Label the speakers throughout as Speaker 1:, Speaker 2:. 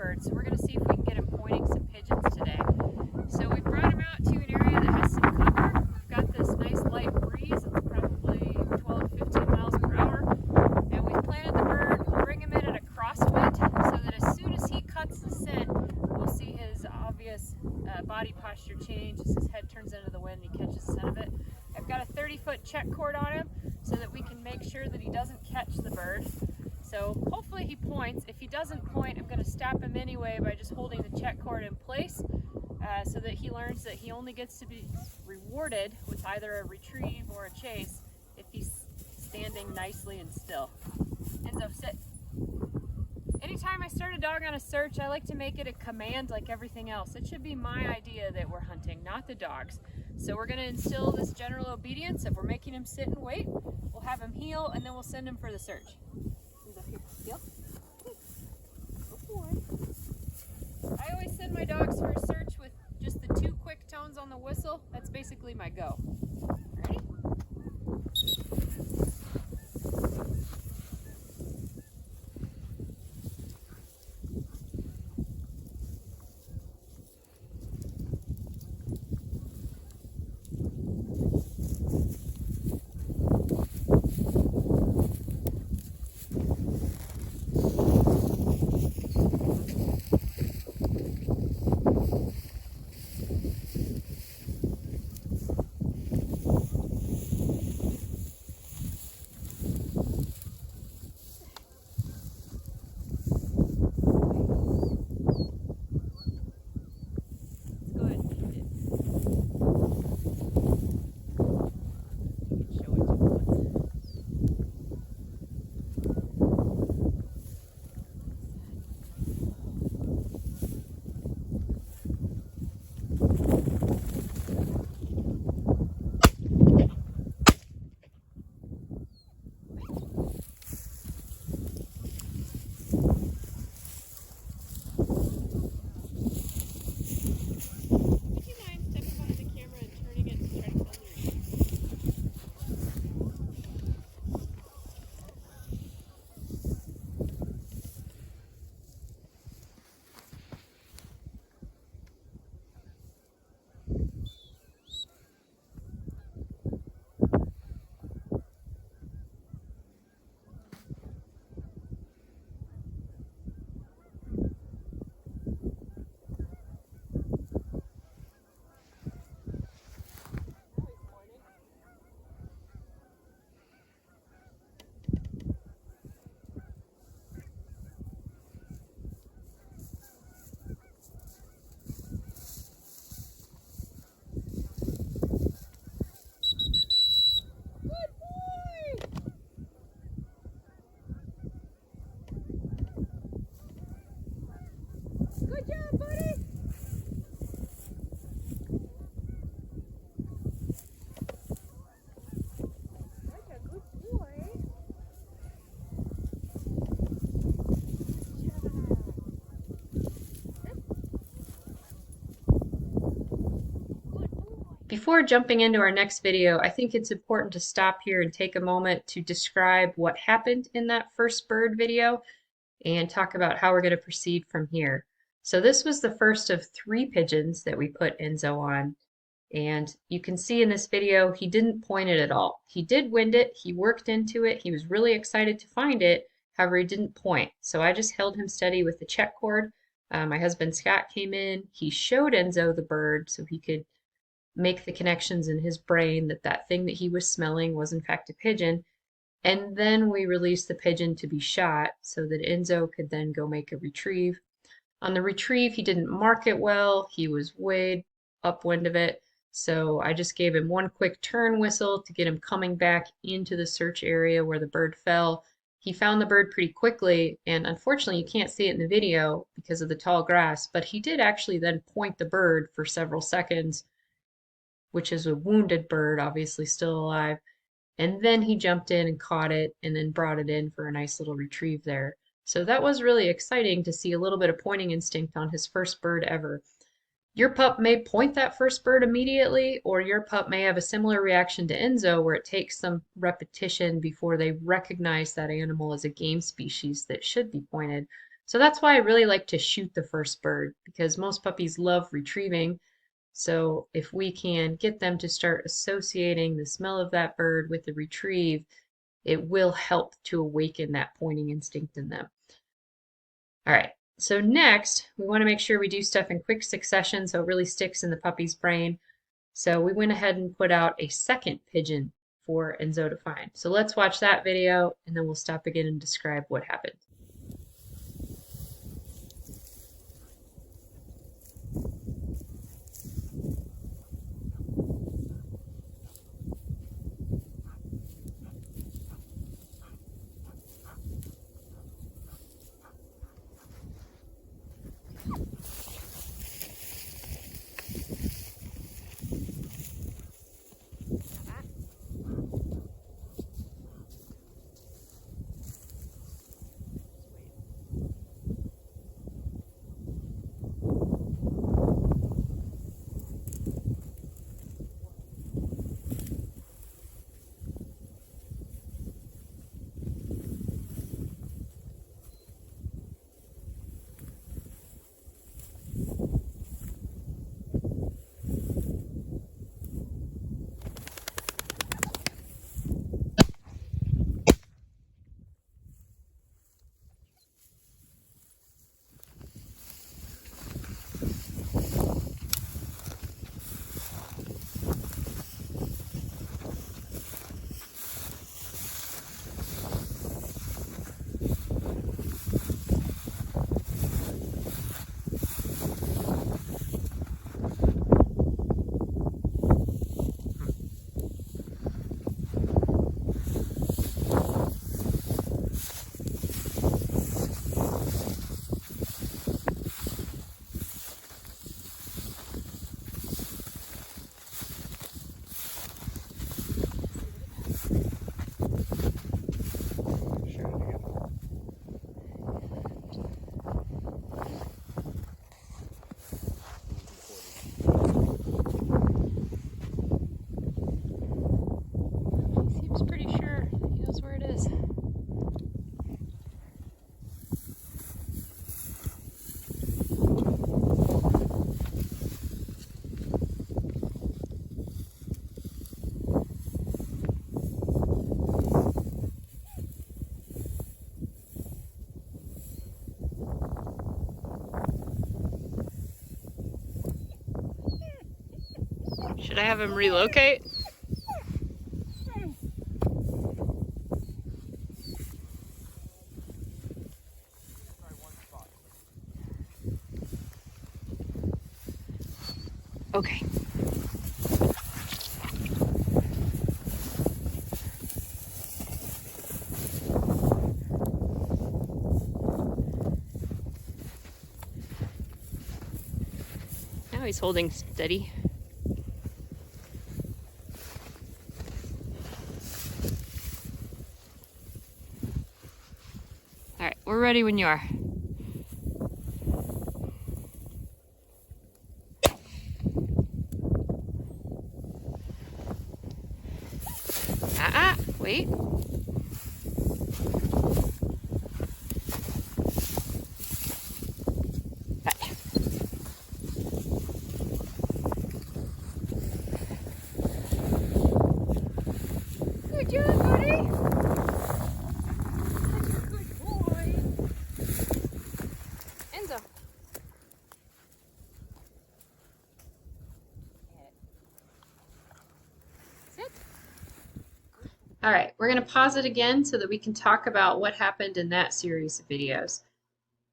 Speaker 1: bird. So we're going to see if we can get him pointing some pigeons today. So we brought him out to an area that has some cover. We've got this nice light breeze. It's probably 12 to 15 miles per hour. And we've planted the bird, bring him in at a crosswind so that as soon as he cuts the scent, we'll see his obvious body posture change as his head turns into the wind and he catches the scent of it. I've got a 30-foot check cord on him so that we can make sure that he doesn't catch the bird. So hopefully he points. If he doesn't point, I'm going to stop him anyway by just holding the check cord in place so that he learns that he only gets to be rewarded with either a retrieve or a chase if he's standing nicely and still. Enzo, sit. Anytime I start a dog on a search, I like to make it a command like everything else. It should be my idea that we're hunting, not the dog's. So we're going to instill this general obedience. If we're making him sit and wait, we'll have him heel and then we'll send him for the search. Here, heel. Good boy. I always send my dogs for a search with just the 2 quick tones on the whistle. That's basically my go. Ready? Good job, buddy! That's a good boy. Before jumping into our next video, I think it's important to stop here and take a moment to describe what happened in that first bird video and talk about how we're going to proceed from here. So this was the first of 3 pigeons that we put Enzo on. And you can see in this video, he didn't point it at all. He did wind it, he worked into it, he was really excited to find it, however he didn't point. So I just held him steady with the check cord. My husband Scott came in, he showed Enzo the bird so he could make the connections in his brain that that thing that he was smelling was in fact a pigeon. And then we released the pigeon to be shot so that Enzo could then go make a retrieve. On the retrieve, he didn't mark it well. He was way upwind of it. So I just gave him 1 quick turn whistle to get him coming back into the search area where the bird fell. He found the bird pretty quickly, and unfortunately you can't see it in the video because of the tall grass, but he did actually then point the bird for several seconds, which is a wounded bird, obviously still alive. And then he jumped in and caught it and then brought it in for a nice little retrieve there. So that was really exciting to see a little bit of pointing instinct on his first bird ever. Your pup may point that first bird immediately, or your pup may have a similar reaction to Enzo where it takes some repetition before they recognize that animal as a game species that should be pointed. So that's why I really like to shoot the first bird, because most puppies love retrieving. So if we can get them to start associating the smell of that bird with the retrieve, it will help to awaken that pointing instinct in them. All right, so next we want to make sure we do stuff in quick succession so it really sticks in the puppy's brain. So we went ahead and put out a second pigeon for Enzo to find. So let's watch that video and then we'll stop again and describe what happened. Seems pretty sure he knows where it is. Should I have him relocate? Okay. Now he's holding steady. All right, we're ready when you are. Wait. Back. Good job, buddy. Such a good boy. Enzo. Sit. All right, we're going to pause it again so that we can talk about what happened in that series of videos.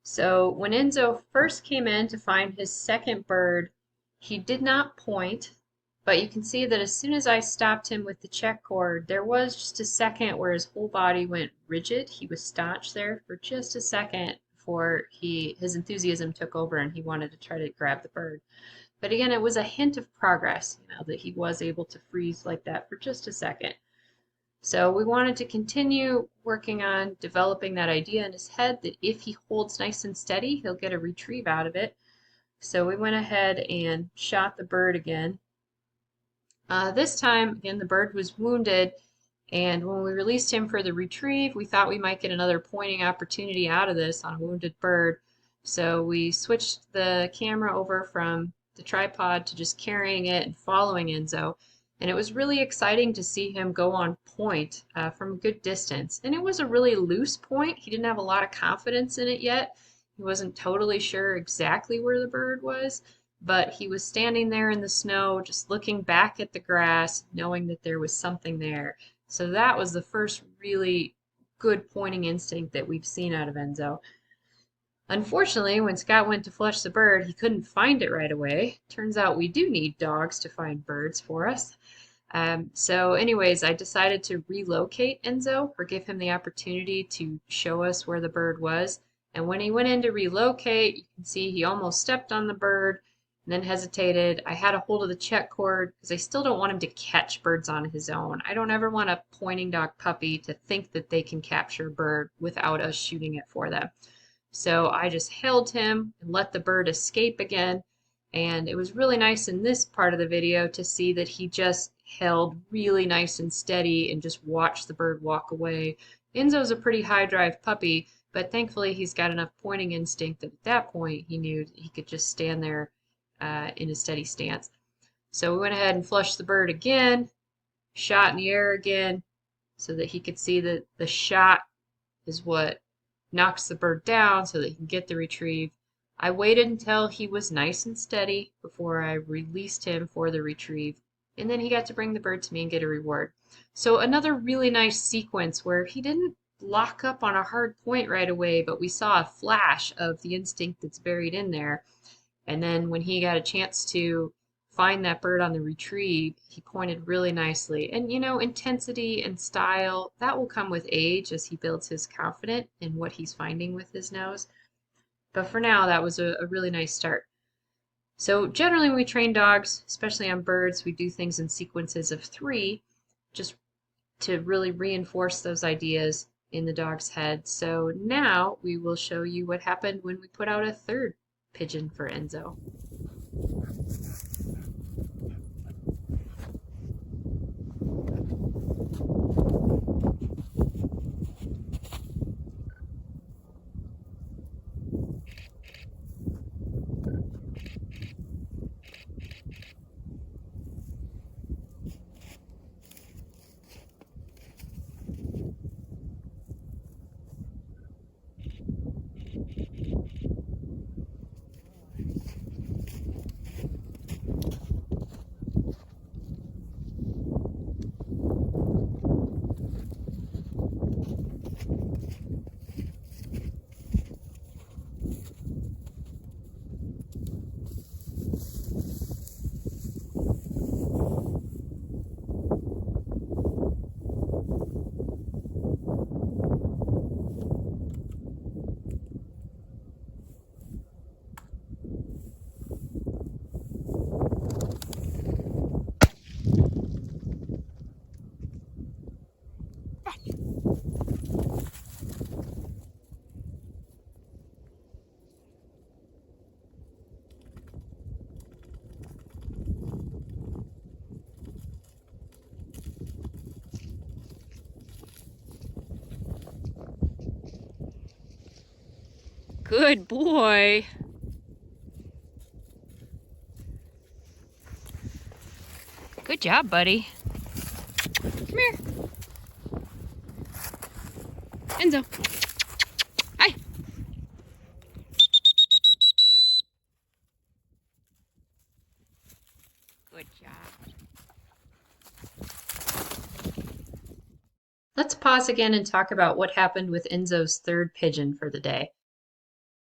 Speaker 1: So when Enzo first came in to find his second bird, he did not point, but you can see that as soon as I stopped him with the check cord, there was just a second where his whole body went rigid. He was staunch there for just a second before his enthusiasm took over and he wanted to try to grab the bird. But again, it was a hint of progress, that he was able to freeze like that for just a second. So we wanted to continue working on developing that idea in his head that if he holds nice and steady, he'll get a retrieve out of it. So we went ahead and shot the bird again. This time, again, the bird was wounded, And when we released him for the retrieve, we thought we might get another pointing opportunity out of this on a wounded bird. So we switched the camera over from the tripod to just carrying it and following Enzo. And it was really exciting to see him go on point from a good distance. And it was a really loose point. He didn't have a lot of confidence in it yet. He wasn't totally sure exactly where the bird was, but he was standing there in the snow, just looking back at the grass, knowing that there was something there. So that was the first really good pointing instinct that we've seen out of Enzo. Unfortunately, when Scott went to flush the bird, he couldn't find it right away. Turns out we do need dogs to find birds for us. So anyways, I decided to relocate Enzo or give him the opportunity to show us where the bird was. And when he went in to relocate, you can see he almost stepped on the bird and then hesitated. I had a hold of the check cord because I still don't want him to catch birds on his own. I don't ever want a pointing dog puppy to think that they can capture a bird without us shooting it for them. So I just held him and let the bird escape again. And it was really nice in this part of the video to see that he just held really nice and steady and just watched the bird walk away. Enzo's a pretty high drive puppy, but thankfully he's got enough pointing instinct that at that point he knew he could just stand there in a steady stance. So we went ahead and flushed the bird again, shot in the air again, so that he could see that the shot is what knocks the bird down so that he can get the retrieve. I waited until he was nice and steady before I released him for the retrieve, and then he got to bring the bird to me and get a reward. So another really nice sequence where he didn't lock up on a hard point right away, but we saw a flash of the instinct that's buried in there. And then when he got a chance to find that bird on the retrieve, he pointed really nicely. And you know, intensity and style, that will come with age as he builds his confidence in what he's finding with his nose. But for now, that was a really nice start. So generally when we train dogs, especially on birds, we do things in sequences of 3, just to really reinforce those ideas in the dog's head. So now we will show you what happened when we put out a 3rd pigeon for Enzo. Good boy. Good job, buddy. Come here. Enzo. Hi. Good job. Let's pause again and talk about what happened with Enzo's 3rd pigeon for the day.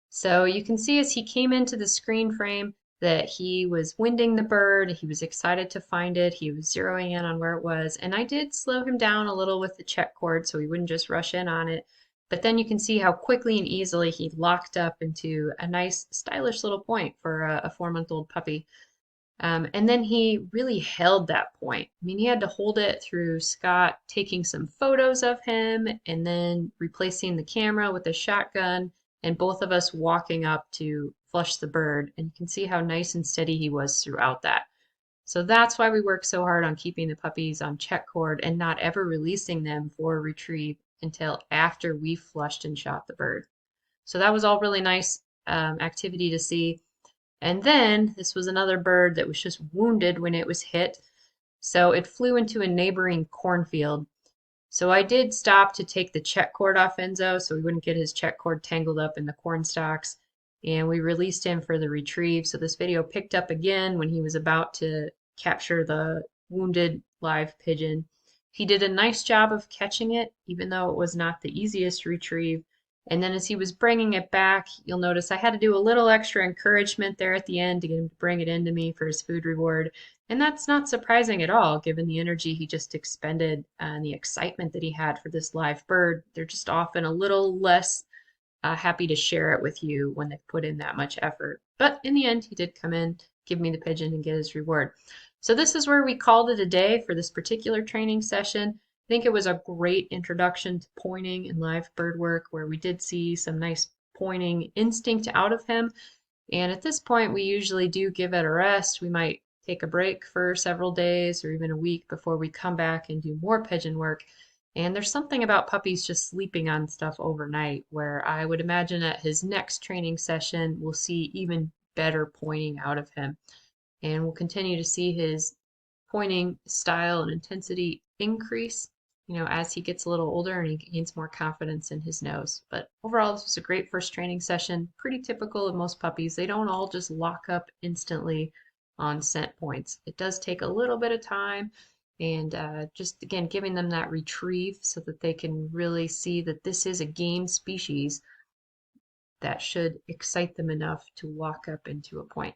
Speaker 1: So you can see as he came into the screen frame that he was winding the bird, he was excited to find it, he was zeroing in on where it was, and I did slow him down a little with the check cord so he wouldn't just rush in on it. But then you can see how quickly and easily he locked up into a nice, stylish little point for a 4-month-old puppy. And then he really held that point. I mean, he had to hold it through Scott taking some photos of him and then replacing the camera with a shotgun and both of us walking up to flush the bird. And you can see how nice and steady he was throughout that. So that's why we work so hard on keeping the puppies on check cord and not ever releasing them for retrieve until after we flushed and shot the bird. So that was all really nice activity to see. And then this was another bird that was just wounded when it was hit. So it flew into a neighboring cornfield. So I did stop to take the check cord off Enzo so he wouldn't get his check cord tangled up in the corn stalks. And we released him for the retrieve. So this video picked up again when he was about to capture the wounded live pigeon. He did a nice job of catching it, even though it was not the easiest retrieve. And then as he was bringing it back, you'll notice I had to do a little extra encouragement there at the end to get him to bring it into me for his food reward. And that's not surprising at all, given the energy he just expended and the excitement that he had for this live bird. They're just often a little less happy to share it with you when they've put in that much effort. But in the end, he did come in, give me the pigeon, and get his reward. So this is where we called it a day for this particular training session. I think it was a great introduction to pointing and live bird work where we did see some nice pointing instinct out of him. And at this point, we usually do give it a rest. We might take a break for several days or even a week before we come back and do more pigeon work. And there's something about puppies just sleeping on stuff overnight where I would imagine at his next training session, we'll see even better pointing out of him. And we'll continue to see his pointing style and intensity increase, as he gets a little older and he gains more confidence in his nose. But overall, this was a great first training session, pretty typical of most puppies. They don't all just lock up instantly on scent points. It does take a little bit of time and just again giving them that retrieve so that they can really see that this is a game species that should excite them enough to walk up into a point.